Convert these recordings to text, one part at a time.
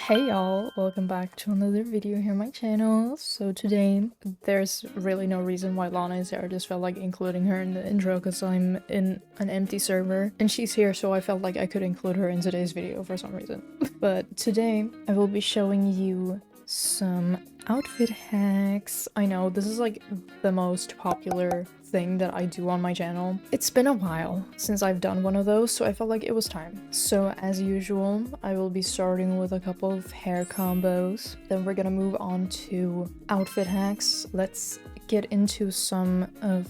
Hey y'all, welcome back to another video here on my channel. So today, there's really no reason why Lana is here. I just felt like including her in the intro because I'm in an empty server and she's here, so I felt like I could include her in today's video for some reason. But today, I will be showing you some outfit hacks. I know this is like the most popular thing that I do on my channel. It's been a while since I've done one of those, so I felt like it was time. So as usual, I will be starting with a couple of hair combos. Then we're gonna move on to outfit hacks. Let's get into some of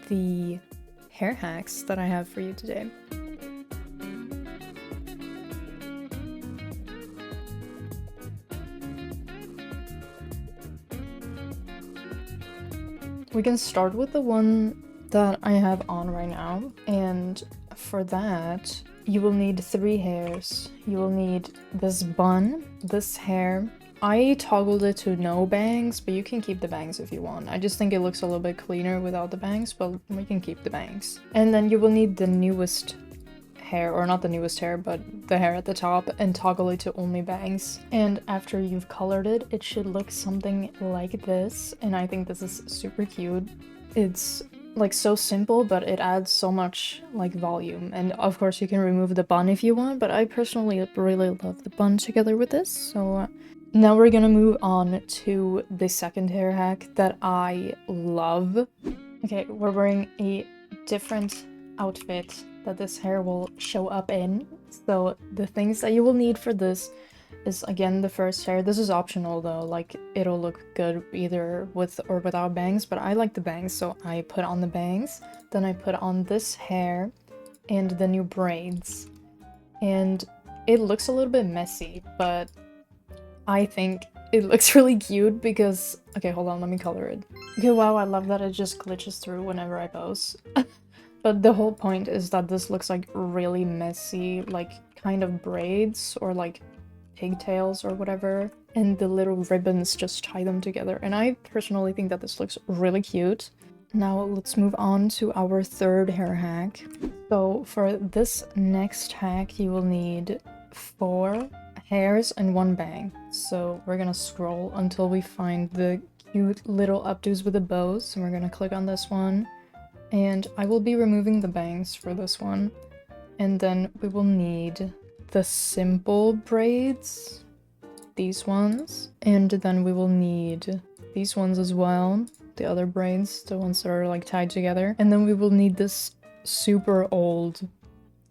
the hair hacks that I have for you today. We can start with the one that I have on right now, and for that, you will need 3 hairs. You will need this bun, this hair. I toggled it to no bangs, but you can keep the bangs if you want. I just think it looks a little bit cleaner without the bangs, but we can keep the bangs. And then you will need the newest hair, or not the newest hair, but the hair at the top, and toggle it to only bangs. And after you've colored it, it should look something like this, and I think this is super cute. It's like so simple, but it adds so much like volume. And of course you can remove the bun if you want, but I personally really love the bun together with this. So now we're gonna move on to the second hair hack that I love. Okay, we're wearing a different outfit that this hair will show up in. So the things that you will need for this is, again, the first hair. This is optional though, like it'll look good either with or without bangs, but I like the bangs, so I put on the bangs. Then I put on this hair and the new braids. And it looks a little bit messy, but I think it looks really cute because... Okay, hold on, let me color it. Okay, wow, I love that it just glitches through whenever I pose. But the whole point is that this looks like really messy, like kind of braids or like pigtails or whatever, and the little ribbons just tie them together. And I personally think that this looks really cute. Now let's move on to our third hair hack. So for this next hack, you will need 4 hairs and 1 bang. So we're gonna scroll until we find the cute little updos with the bows, and we're gonna click on this one. And I will be removing the bangs for this one. And then we will need the simple braids, these ones. And then we will need these ones as well, the other braids, the ones that are like tied together. And then we will need this super old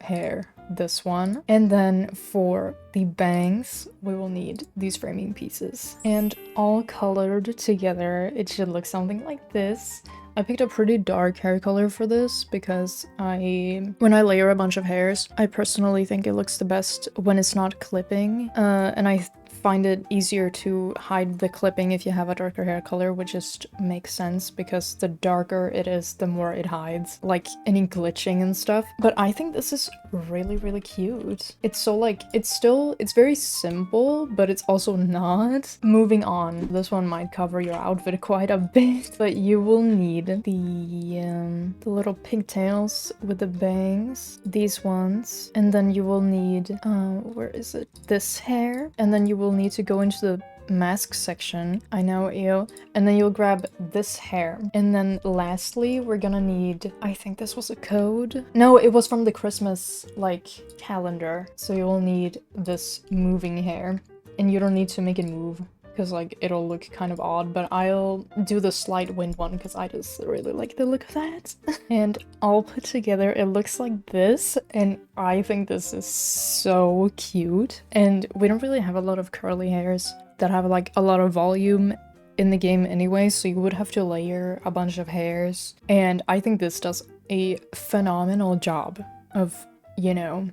hair, this one. And then for the bangs, we will need these framing pieces. And all colored together, it should look something like this. I picked a pretty dark hair color for this because when I layer a bunch of hairs, I personally think it looks the best when it's not clipping, and I find it easier to hide the clipping if you have a darker hair color, which just makes sense because the darker it is, the more it hides, like any glitching and stuff. But I think this is really cute. It's so like, it's very simple, but it's also not. Moving on, this one might cover your outfit quite a bit, but you will need the little pigtails with the bangs, these ones, and then you will need, where is it? This hair, and then you will need to go into the mask section. I know, ew. And then you'll grab this hair. And then lastly, we're gonna need, I think this was a code. No, it was from the Christmas like calendar. So you will need this moving hair, and you don't need to make it move because like it'll look kind of odd, but I'll do the slight wind one because I just really like the look of that. And all put together, it looks like this, and I think this is so cute. And we don't really have a lot of curly hairs that have like a lot of volume in the game anyway, so you would have to layer a bunch of hairs. And I think this does a phenomenal job of, you know,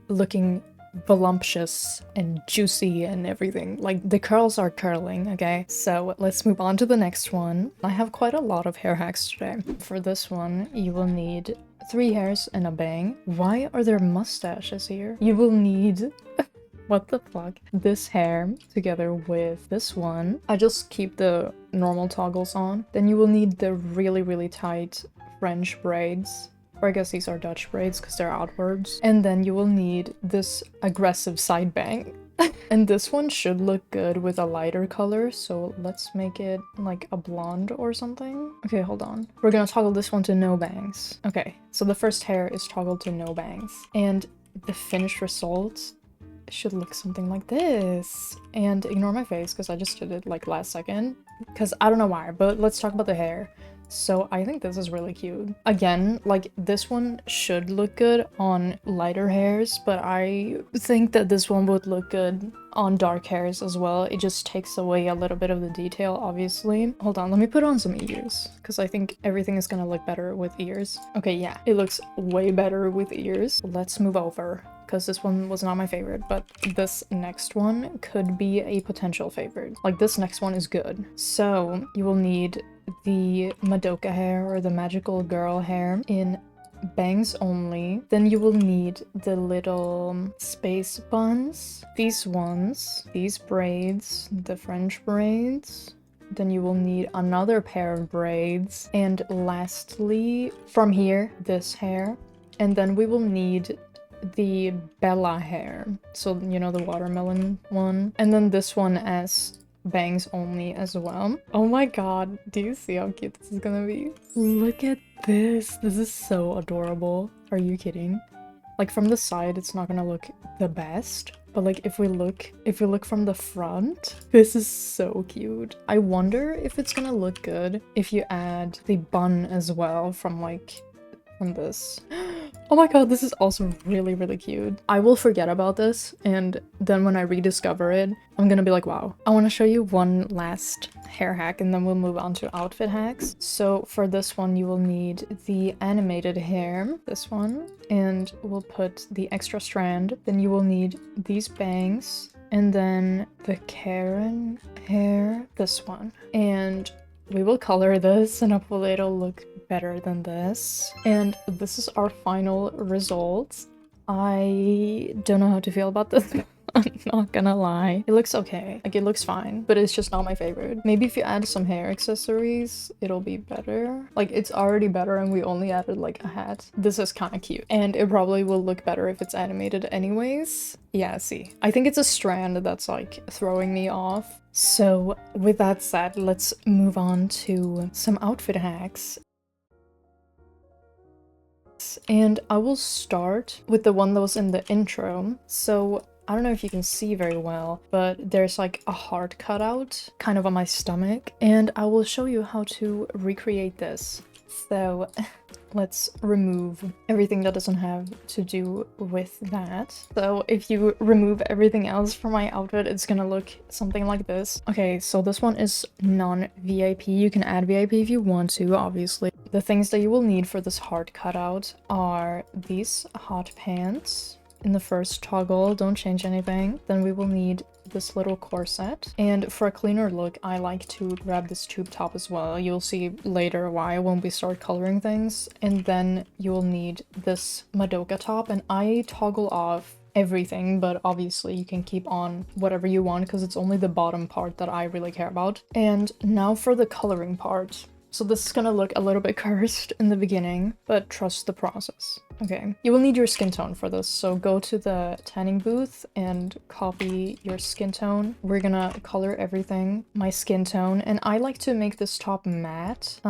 looking voluptuous and juicy and everything. Like, the curls are curling, okay? So let's move on to the next one. I have quite a lot of hair hacks today. For this one, you will need 3 hairs and a bang. Why are there mustaches here? You will need what the fuck? This hair together with this one. I just keep the normal toggles on. Then you will need the really tight French braids. Or I guess these are Dutch braids because they're outwards. And then you will need this aggressive side bang. And this one should look good with a lighter color, so let's make it like a blonde or something. Okay, hold on. We're gonna toggle this one to no bangs. Okay, so the first hair is toggled to no bangs. And the finished result should look something like this. And ignore my face because I just did it like last second. Because I don't know why, but let's talk about the hair. So I think this is really cute. Again, like this one should look good on lighter hairs, but I think that this one would look good on dark hairs as well. It just takes away a little bit of the detail, obviously. Hold on, let me put on some ears because I think everything is gonna look better with ears. Okay, yeah, it looks way better with ears. Let's move over because this one was not my favorite, but this next one could be a potential favorite. Like this next one is good. So you will need the Madoka hair or the magical girl hair in bangs only. Then you will need the little space buns, these ones, these braids, the French braids. Then you will need another pair of braids. And lastly, from here, this hair. And then we will need the Bella hair. So, you know, the watermelon one. And then this one as bangs only as well. Oh my god, do you see how cute this is gonna be? Look at this. This is so adorable. Are you kidding? Like from the side, it's not gonna look the best. But like if we look from the front, this is so cute. I wonder if it's gonna look good if you add the bun as well from this. Oh my god, this is also really, really cute. I will forget about this, and then when I rediscover it, I'm gonna be like, wow. I want to show you one last hair hack, and then we'll move on to outfit hacks. So for this one, you will need the animated hair, this one, and we'll put the extra strand. Then you will need these bangs, and then the Karen hair, this one. And we will color this, and hopefully it'll look better than this. And this is our final result. I don't know how to feel about this. I'm not gonna lie. It looks okay. Like, it looks fine, but it's just not my favorite. Maybe if you add some hair accessories, it'll be better. Like, it's already better and we only added, like, a hat. This is kind of cute. And it probably will look better if it's animated anyways. Yeah, see. I think it's a strand that's, like, throwing me off. So, with that said, let's move on to some outfit hacks. And I will start with the one that was in the intro. So I don't know if you can see very well, but there's like a heart cutout kind of on my stomach, and I will show you how to recreate this. So let's remove everything that doesn't have to do with that. So if you remove everything else from my outfit, it's gonna look something like this. Okay, so this one is non-VIP. You can add VIP if you want to, obviously. The things that you will need for this heart cutout are these hot pants. In the first toggle, don't change anything. Then we will need this little corset. And for a cleaner look, I like to grab this tube top as well. You'll see later why when we start coloring things. And then you'll need this Madoka top, and I toggle off everything, but obviously you can keep on whatever you want because it's only the bottom part that I really care about. And now for the coloring part. So this is gonna look a little bit cursed in the beginning, but trust the process. Okay, you will need your skin tone for this, so go to the tanning booth and copy your skin tone. We're gonna color everything, my skin tone, and I like to make this top matte,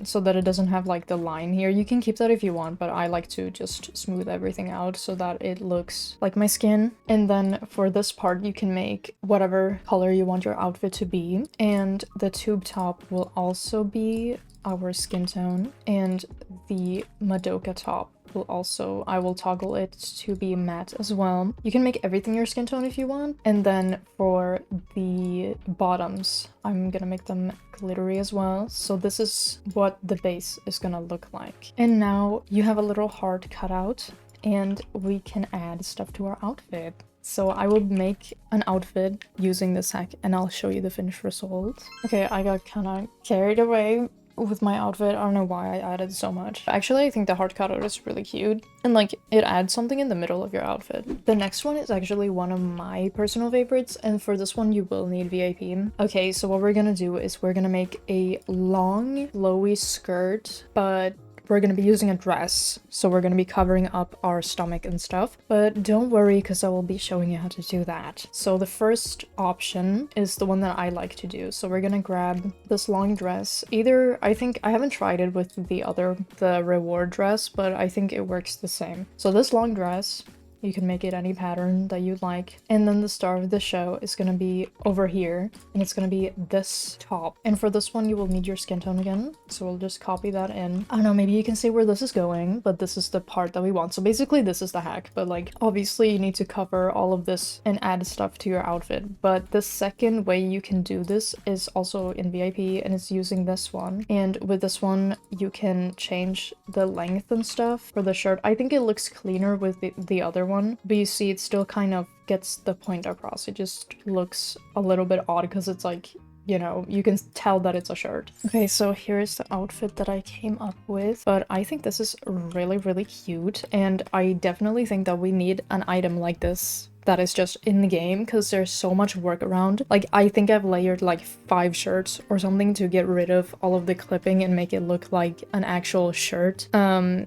so that it doesn't have like the line here. You can keep that if you want, but I like to just smooth everything out so that it looks like my skin. And then for this part, you can make whatever color you want your outfit to be, and the tube top will also be our skin tone, and the Madoka top will also, I will toggle it to be matte as well. You can make everything your skin tone if you want. And then for the bottoms, I'm gonna make them glittery as well. So this is what the base is gonna look like. And now you have a little heart cut out, and we can add stuff to our outfit. So I will make an outfit using this hack, and I'll show you the finished result. Okay, I got kind of carried away with my outfit. I don't know why I added so much. Actually, I think the heart cutout is really cute, and like it adds something in the middle of your outfit. The next one is actually one of my personal favorites, and for this one you will need VIP. Okay, so what we're gonna do is we're gonna make a long flowy skirt, but we're gonna be using a dress, so we're gonna be covering up our stomach and stuff. But don't worry, because I will be showing you how to do that. So the first option is the one that I like to do. So we're gonna grab this long dress. Either, I think, I haven't tried it with the reward dress, but I think it works the same. So this long dress, you can make it any pattern that you like. And then the star of the show is gonna be over here, and it's gonna be this top. And for this one, you will need your skin tone again. So we'll just copy that in. I don't know, maybe you can see where this is going, but this is the part that we want. So basically this is the hack, but like obviously you need to cover all of this and add stuff to your outfit. But the second way you can do this is also in VIP, and it's using this one. And with this one, you can change the length and stuff for the shirt. I think it looks cleaner with the other one. But you see it still kind of gets the point across. It just looks a little bit odd because it's like, you know, you can tell that it's a shirt. Okay, so here's the outfit that I came up with, but I think this is really, really cute, and I definitely think that we need an item like this that is just in the game, because there's so much work around. Like, I think I've layered like 5 shirts or something to get rid of all of the clipping and make it look like an actual shirt.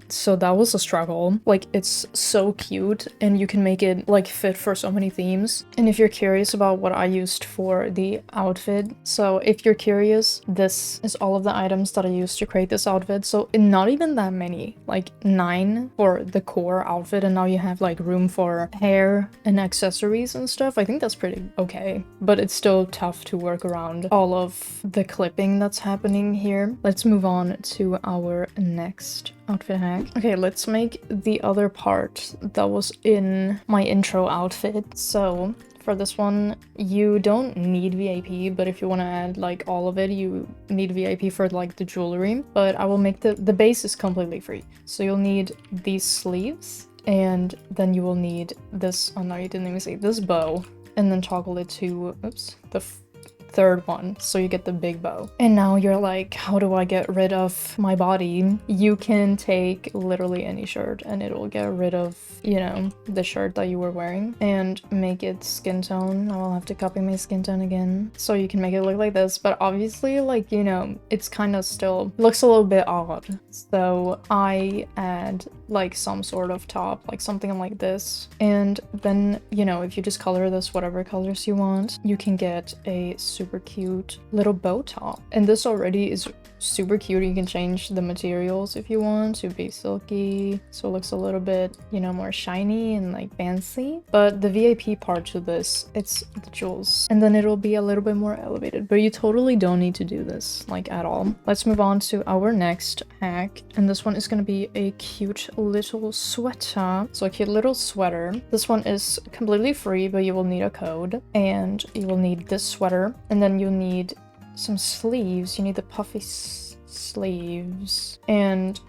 So that was a struggle. Like, it's so cute, and you can make it like fit for so many themes. And if you're curious about what I used for the outfit, so if you're curious, this is all of the items that I used to create this outfit. So not even that many, like 9 for the core outfit, and now you have like room for hair and accessories and stuff. I think that's pretty okay, but it's still tough to work around all of the clipping that's happening here. Let's move on to our next outfit hack. Okay, let's make the other part that was in my intro outfit. So for this one, you don't need VIP, but if you want to add like all of it, you need VIP for like the jewelry. But I will make the base is completely free. So you'll need these sleeves, and then you will need this, oh no, you didn't even see, this bow, and then toggle it to, oops, the third one, so you get the big bow. And now you're like, how do I get rid of my body? You can take literally any shirt and it'll get rid of, you know, the shirt that you were wearing, and make it skin tone. I will have to copy my skin tone again, so you can make it look like this. But obviously, like, you know, it's kind of still looks a little bit odd, so I add like some sort of top, like something like this. And then, you know, if you just color this whatever colors you want, you can get a super cute little bow top. And this already is super cute. You can change the materials if you want to be silky, so it looks a little bit, you know, more shiny and like fancy. But the VIP part to this, it's the jewels, and then it'll be a little bit more elevated. But you totally don't need to do this like at all. Let's move on to our next hack, and this one is going to be a cute little sweater. So a cute little sweater. This one is completely free, but you will need a code, and you will need this sweater, and then you'll need some sleeves. You need the puffy sleeves, and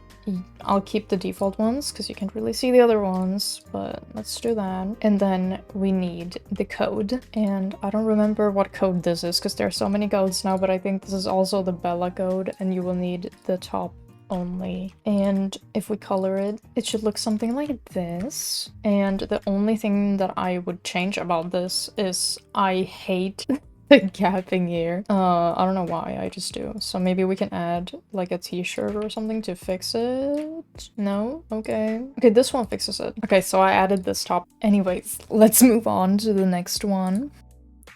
I'll keep the default ones because you can't really see the other ones, but let's do that. And then we need the code, and I don't remember what code this is because there are so many codes now, but I think this is also the Bella code, and you will need the top only. And if we color it, it should look something like this. And the only thing that I would change about this is I hate the gapping here. I don't know why, I just do. So maybe we can add like a t-shirt or something to fix it. No? Okay. Okay, this one fixes it. Okay, so I added this top. Anyways, let's move on to the next one.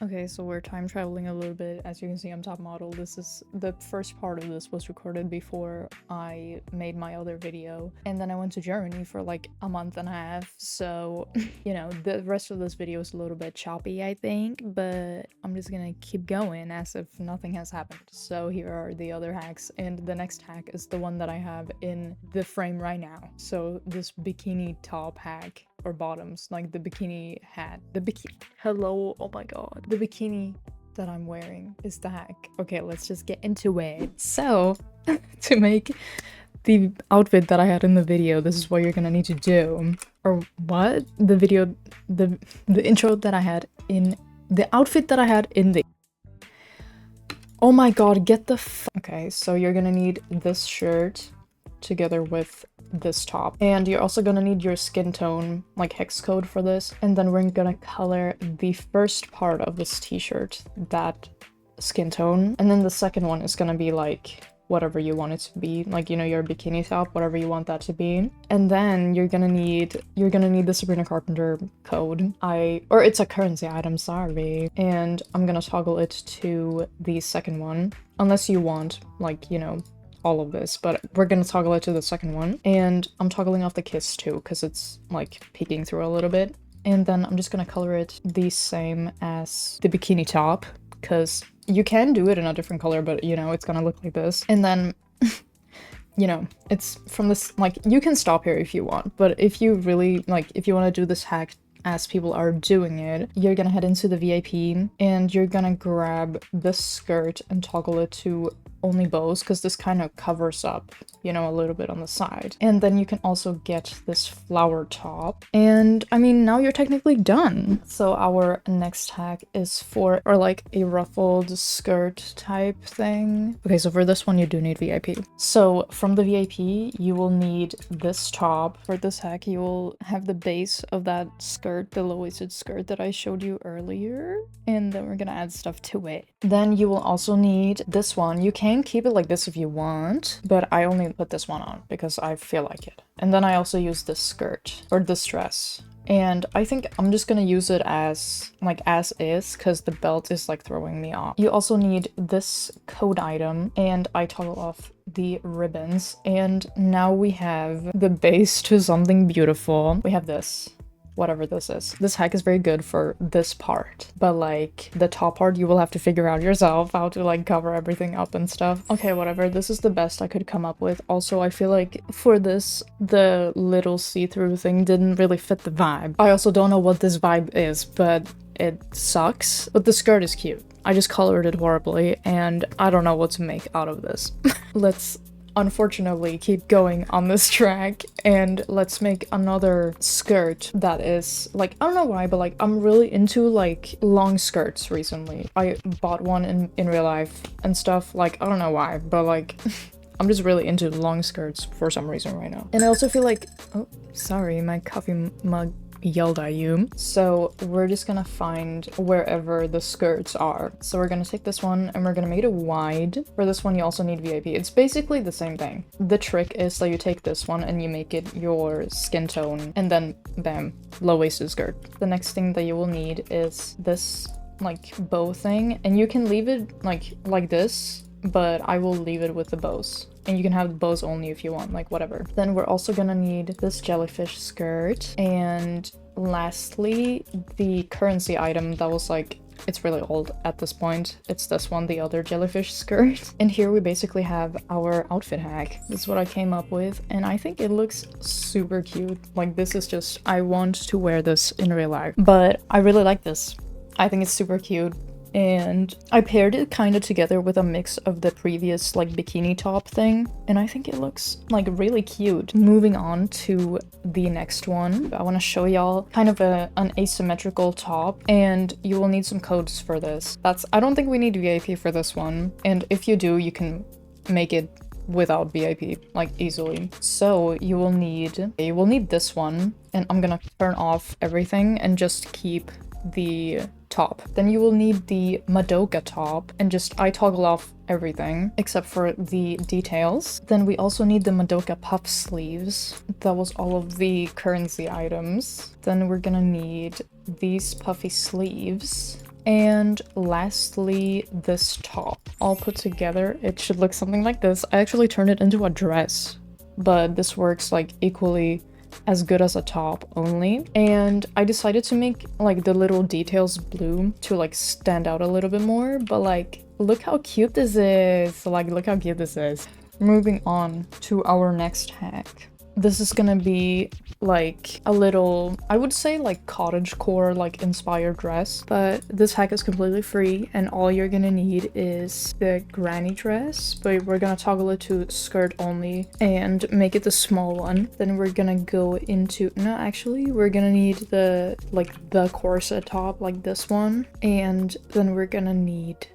Okay, so we're time traveling a little bit. As you can see, I'm top model. This is the first part of this was recorded before I made my other video, and then I went to Germany for like a month and a half. So, you know, the rest of this video is a little bit choppy, I think, but I'm just gonna keep going as if nothing has happened. So here are the other hacks, and the next hack is the one that I have in the frame right now. So this bikini top hack, or bottoms, like the bikini hat, hello, oh my god, the bikini that I'm wearing is the hack. Okay, let's just get into it. So to make the outfit that I had in the video, this is what you're gonna need to do. Or what? The video, the intro that I had in the outfit that I had in the, oh my god, get the okay, so you're gonna need this shirt together with this top, and you're also gonna need your skin tone, like hex code for this. And then we're gonna color the first part of this t-shirt that skin tone, and then the second one is gonna be like whatever you want it to be, like, you know, your bikini top, whatever you want that to be. And then you're gonna need the 𝓕𝓲𝓷𝓭 code. Or it's a currency item, sorry. And I'm gonna toggle it to the second one, unless you want, like, you know, all of this, but we're gonna toggle it to the second one. And I'm toggling off the kiss too, because it's like peeking through a little bit. And then I'm just gonna color it the same as the bikini top, because you can do it in a different color, but you know, it's gonna look like this. And then, you know, it's from this, like, you can stop here if you want, but if you really, like, if you want to do this hack as people are doing it, you're gonna head into the VIP and you're gonna grab this skirt and toggle it to only bows, because this kind of covers up, you know, a little bit on the side. And then you can also get this flower top. And I mean, now you're technically done. So our next hack is for, or like a ruffled skirt type thing. Okay, so for this one, you do need VIP. So from the VIP, you will need this top. For this hack, you will have the base of that skirt, the low-waisted skirt that I showed you earlier. And then we're gonna add stuff to it. Then you will also need this one. You can keep it like this if you want, but I only put this one on because I feel like it. And then I also use this skirt, or this dress. And I think I'm just gonna use it as, like, as is, because the belt is, like, throwing me off. You also need this code item, and I toggle off the ribbons. And now we have the base to something beautiful. We have this. Whatever this is. This hack is very good for this part, but like the top part you will have to figure out yourself how to like cover everything up and stuff. Okay, whatever, this is the best I could come up with. Also, I feel like for this, the little see-through thing didn't really fit the vibe. I also don't know what this vibe is, but it sucks. But the skirt is cute. I just colored it horribly and I don't know what to make out of this. Let's unfortunately keep going on this track, and let's make another skirt that is like, I don't know why, but like I'm really into like long skirts recently. I bought one in real life and stuff, like I don't know why, but like I'm just really into long skirts for some reason right now. And I also feel like, oh sorry, my coffee mug yelled at you. So we're just gonna find wherever the skirts are. So we're gonna take this one and we're gonna make it wide. For this one, you also need VIP. It's basically the same thing. The trick is that you take this one and you make it your skin tone, and then bam, low-waisted skirt. The next thing that you will need is this like bow thing, and you can leave it like this, but I will leave it with the bows. And you can have the bows only if you want, like whatever. Then we're also gonna need this jellyfish skirt. And lastly, the currency item that was like, it's really old at this point. It's this one, the other jellyfish skirt. And here we basically have our outfit hack. This is what I came up with, and I think it looks super cute. Like this is just, I want to wear this in real life. But I really like this. I think it's super cute. And I paired it kind of together with a mix of the previous like bikini top thing, and I think it looks like really cute. Moving on to the next one, I want to show y'all kind of an asymmetrical top, and you will need some codes for this. I don't think we need VIP for this one, and if you do, you can make it without VIP like easily. So you will need this one, and I'm gonna turn off everything and just keep the top. Then you will need the 𝓕𝓷𝓷𝓭 top, and just I toggle off everything except for the details. Then we also need the 𝓕𝓷𝓷𝓭 puff sleeves. That was all of the currency items. Then we're gonna need these puffy sleeves. And lastly, this top. All put together, it should look something like this. I actually turned it into a dress, but this works like equally as good as a top only. And I decided to make like the little details blue to like stand out a little bit more, but like look how cute this is. Like look how cute this is. Moving on to our next hack. This is gonna be like a little, I would say like cottagecore like inspired dress, but this hack is completely free, and all you're gonna need is the granny dress, but we're gonna toggle it to skirt only and make it the small one. Then we're gonna go into, no actually we're gonna need the corset top like this one, and then we're gonna need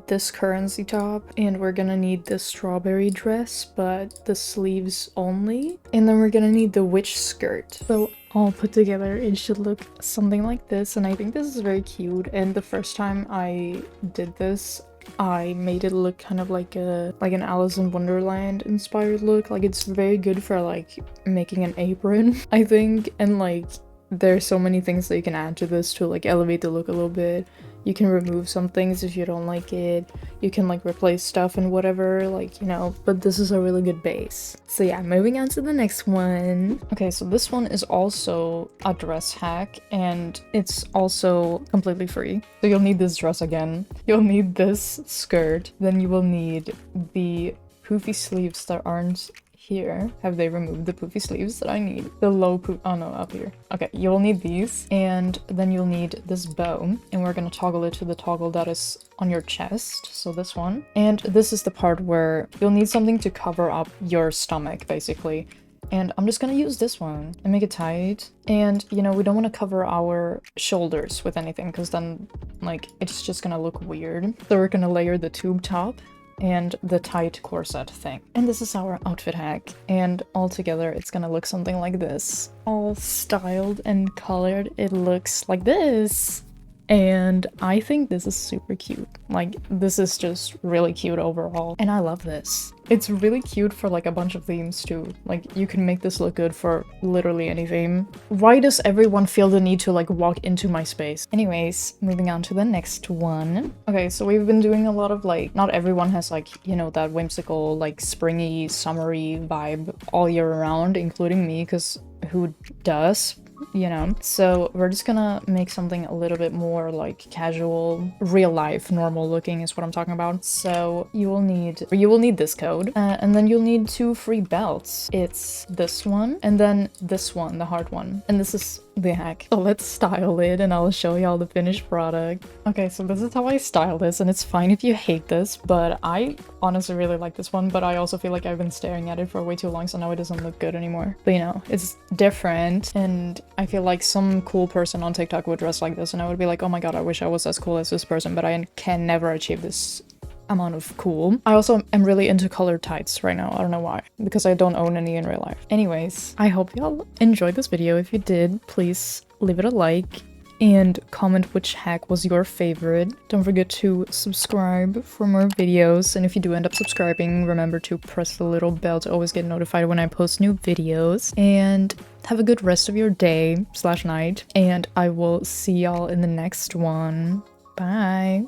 this currency top, and we're gonna need this strawberry dress, but the sleeves only. And then we're gonna need the witch skirt. So all put together, it should look something like this, and I think this is very cute. And the first time I did this, I made it look kind of like an Alice in Wonderland inspired look. Like it's very good for like making an apron, I think. And like there's so many things that you can add to this to like elevate the look a little bit. You can remove some things if you don't like it. You can like replace stuff and whatever, like, you know, but this is a really good base. So yeah, moving on to the next one. Okay, so this one is also a dress hack and it's also completely free. So you'll need this dress again. You'll need this skirt. Then you will need the poofy sleeves that aren't here. Have they removed the poofy sleeves that I need? The low poof— oh no, up here. Okay, you'll need these, and then you'll need this bow, and we're gonna toggle it to the toggle that is on your chest, so this one. And this is the part where you'll need something to cover up your stomach, basically. And I'm just gonna use this one and make it tight. And, you know, we don't want to cover our shoulders with anything, because then, like, it's just gonna look weird. So we're gonna layer the tube top and the tight corset thing. And this is our outfit hack. And all together, it's gonna look something like this. All styled and colored, it looks like this. And I think this is super cute. Like, this is just really cute overall. And I love this. It's really cute for like a bunch of themes too. Like, you can make this look good for literally any theme. Why does everyone feel the need to like walk into my space? Anyways, moving on to the next one. Okay, so we've been doing a lot of like, not everyone has like, you know, that whimsical, like springy, summery vibe all year round, including me, because who does? You know, so we're just gonna make something a little bit more like casual, real life, normal looking is what I'm talking about. So you will need this coat, and then you'll need 2 free belts. It's this one and then this one, the hard one, and this is the hack. So let's style it and I'll show y'all the finished product. Okay, so this is how I style this, and it's fine if you hate this, but I honestly really like this one, but I also feel like I've been staring at it for way too long, so now it doesn't look good anymore. But you know, it's different, and I feel like some cool person on TikTok would dress like this and I would be like, oh my god, I wish I was as cool as this person, but I can never achieve this amount of cool. I also am really into colored tights right now. I don't know why, because I don't own any in real life. Anyways, I hope y'all enjoyed this video. If you did, please leave it a like and comment which hack was your favorite. Don't forget to subscribe for more videos, and if you do end up subscribing, remember to press the little bell to always get notified when I post new videos. And have a good rest of your day / night, and I will see y'all in the next one. Bye!